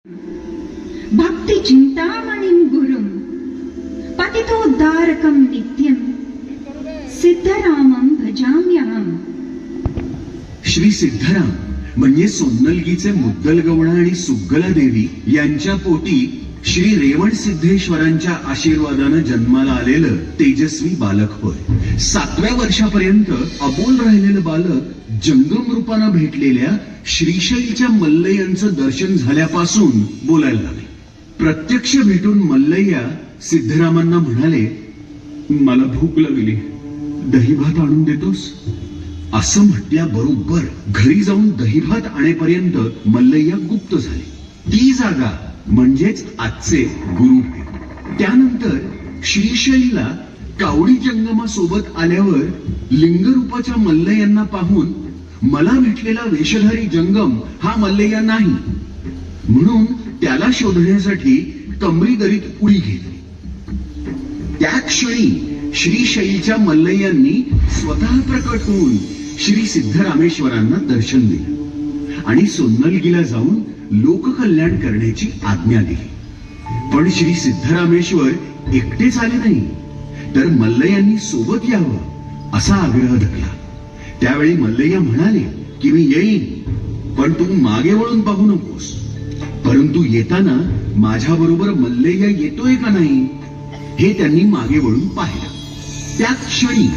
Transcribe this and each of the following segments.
भक्ति चिंतामणिं गुरुं पतितोद्धारकं नित्यं सिद्धरामं भजाम्यहम्। श्री सिद्धराम म्हणजे सोन्नलगीचे मुद्दल गवळा आणि सुग्गला देवी यांच्या पोटी श्री रेवण सिद्धेश्वरांच्या आशीर्वादानं जन्माला आलेलं तेजस्वी बालक होय। 7व्या वर्षापर्यंत अबोल राहिलेलं बालक जंगम रूपानं भेटलेल्या श्रीशैलच्या मल्लय्यांचं दर्शन झाल्यापासून बोलायला लागले। प्रत्यक्ष भेटून मल्लय्या सिद्धरामांना म्हणाले, मला भूक लागली, दहीभात आणून देतोस? असं म्हटल्याबरोबर घरी जाऊन दहीभात आणेपर्यंत मल्लय्या गुप्त झाले। ती जागा म्हणजेच आजचे गुरुभेट। त्यानंतर श्रीशैलला कावडी जंगमासोबत आल्यावर लिंगरूपाच्या मल्लय्यांना पाहून मला भेटलेला वेशधारी जंगम हा मल्लय्या नाही म्हणून त्याला शोधण्यासाठी कमरी दरीत उडी घेतली। त्या क्षणी श्रीशैलच्या मल्लय्यांनी स्वतः प्रकट होऊन श्री सिद्धरामेश्वरांना दर्शन दिलं आणि सोन्नलगीला जाऊन लोककल्याण करण्याची आज्ञा दिली। पण श्री सिद्धरामेश्वर एकटेच आले नाही, तर मल्लय्यांनी सोबत यावं असा आग्रह धरला। त्यावेळी मल्लय्या म्हणाले की मी येईन, पण तू मागे वळून पाहू नकोस। परंतु येताना माझ्या बरोबर मल्लय्या येतोय का नाही हे त्यांनी मागे वळून पाहिलं। त्याच क्षणी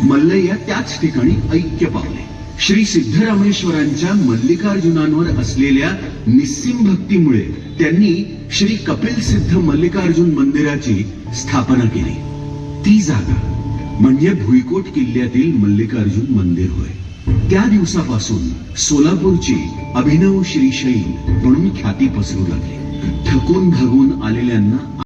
मल्लय्या त्याच ठिकाणी ऐक्य पावले। श्री सिद्धरामेश्वरांच्या मल्लिकार्जुनांवर असलेल्या निस्सीम भक्तीमुळे त्यांनी श्री कपिल सिद्ध मल्लिकार्जुन मंदिराची स्थापना केली। ती जागा म्हणजे भुईकोट किल्ल्यातील मल्लिकार्जुन मंदिर होय। त्या दिवसापासून सोलापूरची अभिनव श्रीशैल म्हणून ख्याती पसरू लागली। थकून भागून आलेल्यांना